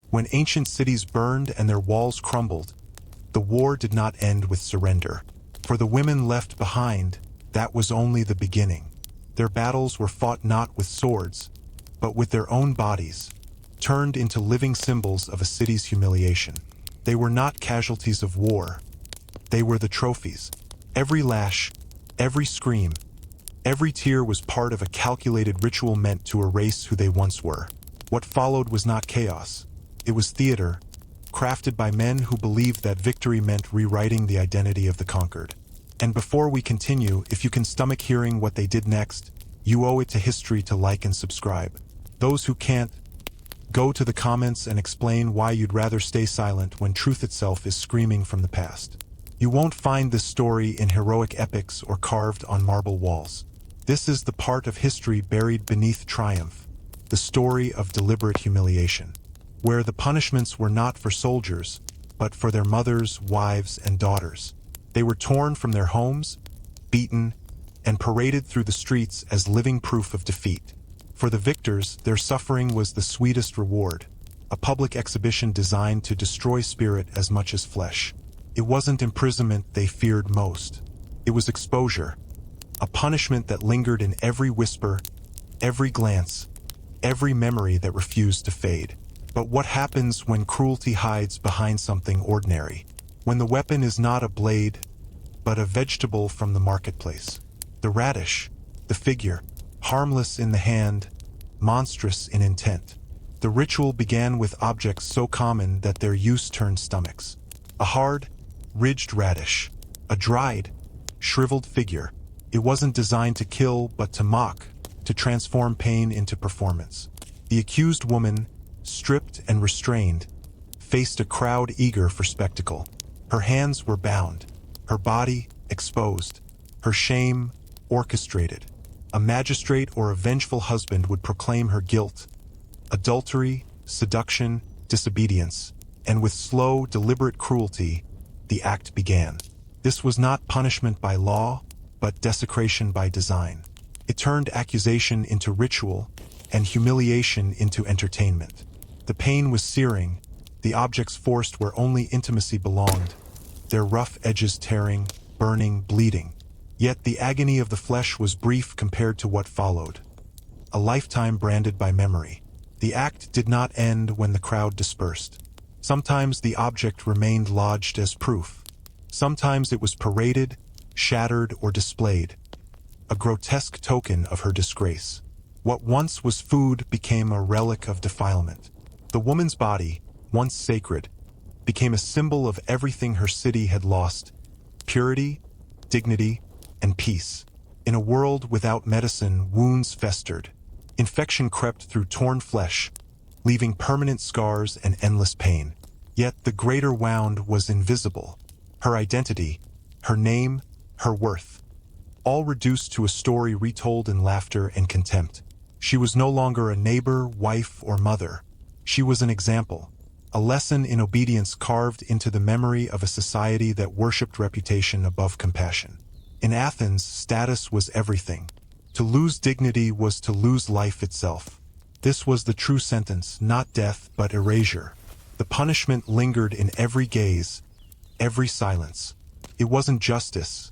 When ancient cities burned and their walls crumbled, the war did not end with surrender. For the women left behind, that was only the beginning. Their battles were fought not with swords, but with their own bodies, turned into living symbols of a city's humiliation. They were not casualties of war. They were the trophies. Every lash, every scream, every tear was part of a calculated ritual meant to erase who they once were. What followed was not chaos. It was theater, crafted by men who believed that victory meant rewriting the identity of the conquered. And before we continue, if you can stomach hearing what they did next, you owe it to history to like and subscribe. Those who can't, go to the comments and explain why you'd rather stay silent when truth itself is screaming from the past. You won't find this story in heroic epics or carved on marble walls. This is the part of history buried beneath triumph, the story of deliberate humiliation, where the punishments were not for soldiers, but for their mothers, wives, and daughters. They were torn from their homes, beaten, and paraded through the streets as living proof of defeat. For the victors, their suffering was the sweetest reward, a public exhibition designed to destroy spirit as much as flesh. It wasn't imprisonment they feared most. It was exposure, a punishment that lingered in every whisper, every glance, every memory that refused to fade. But what happens when cruelty hides behind something ordinary? When the weapon is not a blade, but a vegetable from the marketplace? The radish, the figure, harmless in the hand, monstrous in intent. The ritual began with objects so common that their use turned stomachs. A hard, ridged radish, a dried, shriveled figure. It wasn't designed to kill, but to mock, to transform pain into performance. The accused woman, stripped and restrained, faced a crowd eager for spectacle. Her hands were bound, her body exposed, her shame orchestrated. A magistrate or a vengeful husband would proclaim her guilt, adultery, seduction, disobedience, and with slow, deliberate cruelty, the act began. This was not punishment by law, but desecration by design. It turned accusation into ritual, and humiliation into entertainment. The pain was searing, the objects forced where only intimacy belonged, their rough edges tearing, burning, bleeding. Yet the agony of the flesh was brief compared to what followed. A lifetime branded by memory. The act did not end when the crowd dispersed. Sometimes the object remained lodged as proof. Sometimes it was paraded, shattered, or displayed, a grotesque token of her disgrace. What once was food became a relic of defilement. The woman's body, once sacred, became a symbol of everything her city had lost: purity, dignity, and peace. In a world without medicine, wounds festered. Infection crept through torn flesh, leaving permanent scars and endless pain. Yet the greater wound was invisible. Her identity, her name, her worth, all reduced to a story retold in laughter and contempt. She was no longer a neighbor, wife, or mother. She was an example, a lesson in obedience carved into the memory of a society that worshipped reputation above compassion. In Athens, status was everything. To lose dignity was to lose life itself. This was the true sentence, not death, but erasure. The punishment lingered in every gaze, every silence. It wasn't justice.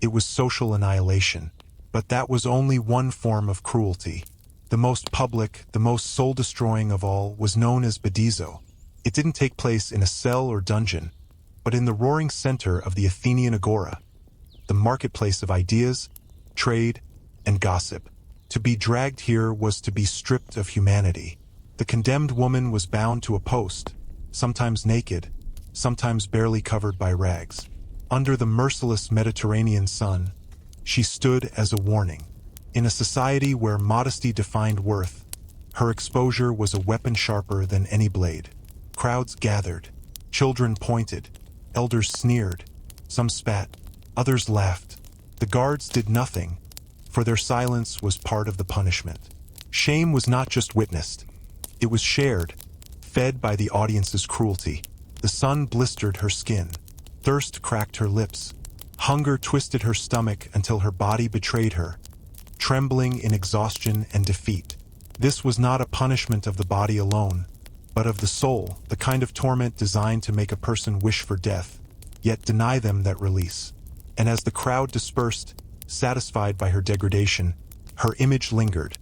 It was social annihilation. But that was only one form of cruelty. The most public, the most soul-destroying of all, was known as bedizo. It didn't take place in a cell or dungeon, but in the roaring center of the Athenian Agora, the marketplace of ideas, trade, and gossip. To be dragged here was to be stripped of humanity. The condemned woman was bound to a post, sometimes naked, sometimes barely covered by rags. Under the merciless Mediterranean sun, she stood as a warning. In a society where modesty defined worth, her exposure was a weapon sharper than any blade. Crowds gathered, children pointed, elders sneered, some spat, others laughed. The guards did nothing, for their silence was part of the punishment. Shame was not just witnessed, it was shared, fed by the audience's cruelty. The sun blistered her skin, thirst cracked her lips, hunger twisted her stomach until her body betrayed her, trembling in exhaustion and defeat. This was not a punishment of the body alone, but of the soul, the kind of torment designed to make a person wish for death, yet deny them that release. And as the crowd dispersed, satisfied by her degradation, her image lingered,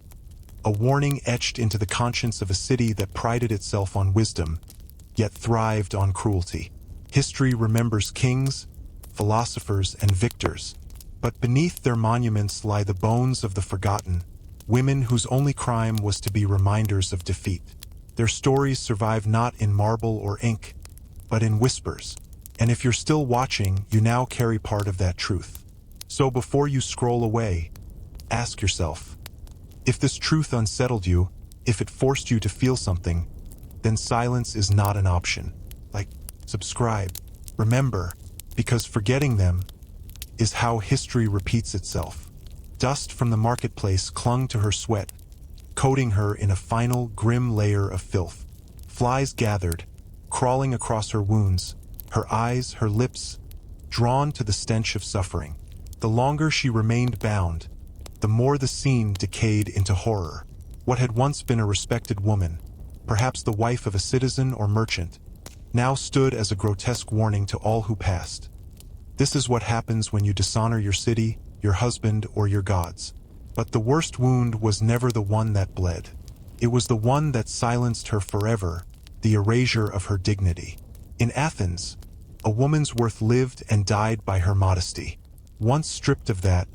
a warning etched into the conscience of a city that prided itself on wisdom, yet thrived on cruelty. History remembers kings, philosophers, and victors, but beneath their monuments lie the bones of the forgotten, women whose only crime was to be reminders of defeat. Their stories survive not in marble or ink, but in whispers. And if you're still watching, you now carry part of that truth. So before you scroll away, ask yourself, if this truth unsettled you, if it forced you to feel something, then silence is not an option. Like, subscribe, remember, because forgetting them is how history repeats itself. Dust from the marketplace clung to her sweat, coating her in a final grim layer of filth. Flies gathered, crawling across her wounds, her eyes, her lips, drawn to the stench of suffering. The longer she remained bound, the more the scene decayed into horror. What had once been a respected woman, perhaps the wife of a citizen or merchant, now stood as a grotesque warning to all who passed. This is what happens when you dishonor your city, your husband, or your gods. But the worst wound was never the one that bled. It was the one that silenced her forever, the erasure of her dignity. In Athens, a woman's worth lived and died by her modesty. Once stripped of that,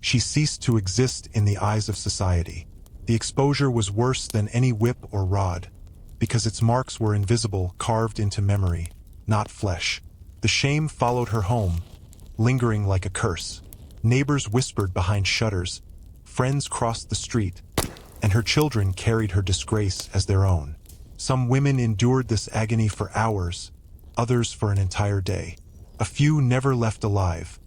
she ceased to exist in the eyes of society. The exposure was worse than any whip or rod, because its marks were invisible, carved into memory, not flesh. The shame followed her home, lingering like a curse. Neighbors whispered behind shutters, friends crossed the street, and her children carried her disgrace as their own. Some women endured this agony for hours, others for an entire day. A few never left alive,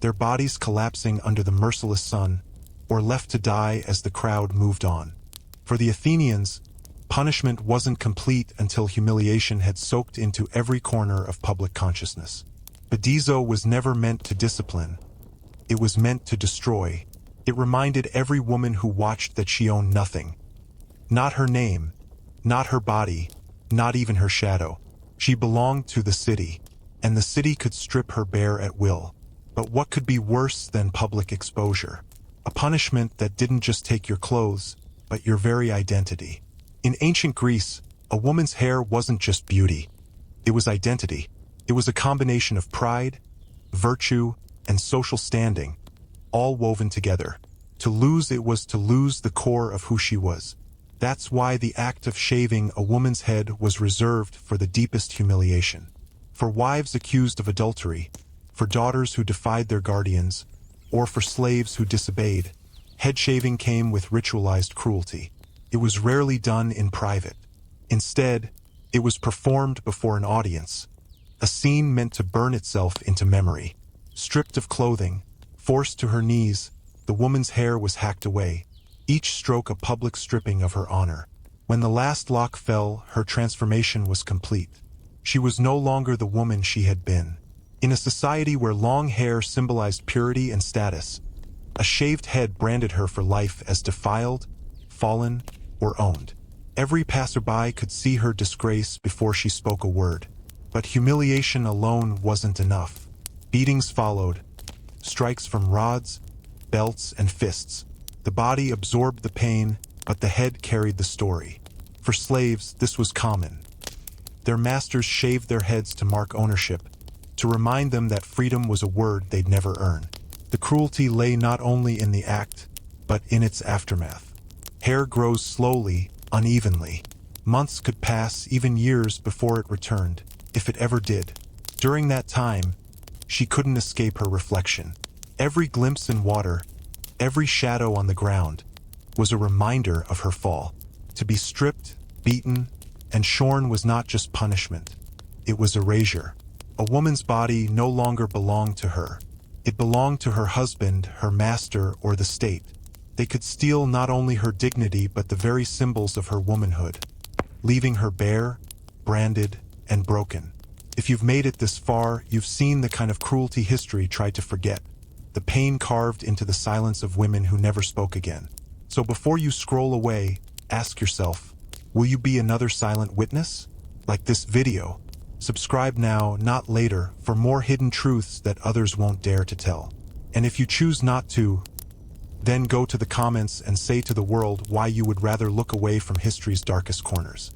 their bodies collapsing under the merciless sun, or left to die as the crowd moved on. For the Athenians, punishment wasn't complete until humiliation had soaked into every corner of public consciousness. Bedizo was never meant to discipline. It was meant to destroy. It reminded every woman who watched that she owned nothing. Not her name, not her body, not even her shadow. She belonged to the city, and the city could strip her bare at will. But what could be worse than public exposure? A punishment that didn't just take your clothes, but your very identity. In ancient Greece, a woman's hair wasn't just beauty. It was identity. It was a combination of pride, virtue, and social standing, all woven together. To lose it was to lose the core of who she was. That's why the act of shaving a woman's head was reserved for the deepest humiliation. For wives accused of adultery, for daughters who defied their guardians, or for slaves who disobeyed, head shaving came with ritualized cruelty. It was rarely done in private. Instead, it was performed before an audience, a scene meant to burn itself into memory. Stripped of clothing, forced to her knees, the woman's hair was hacked away, each stroke a public stripping of her honor. When the last lock fell, her transformation was complete. She was no longer the woman she had been. In a society where long hair symbolized purity and status, a shaved head branded her for life as defiled, fallen, or owned. Every passerby could see her disgrace before she spoke a word. But humiliation alone wasn't enough. Beatings followed, strikes from rods, belts, and fists. The body absorbed the pain, but the head carried the story. For slaves, this was common. Their masters shaved their heads to mark ownership, to remind them that freedom was a word they'd never earn. The cruelty lay not only in the act, but in its aftermath. Hair grows slowly, unevenly. Months could pass, even years, before it returned, if it ever did. During that time, she couldn't escape her reflection. Every glimpse in water, every shadow on the ground, was a reminder of her fall. To be stripped, beaten, and shorn was not just punishment. It was erasure. A woman's body no longer belonged to her. It belonged to her husband, her master, or the state. They could steal not only her dignity but the very symbols of her womanhood, leaving her bare, branded, and broken. If you've made it this far, you've seen the kind of cruelty history tried to forget, the pain carved into the silence of women who never spoke again. So before you scroll away, ask yourself, Will you be another silent witness? Like this video. Subscribe now, not later, for more hidden truths that others won't dare to tell. And if you choose not to, then go to the comments and say to the world why you would rather look away from history's darkest corners.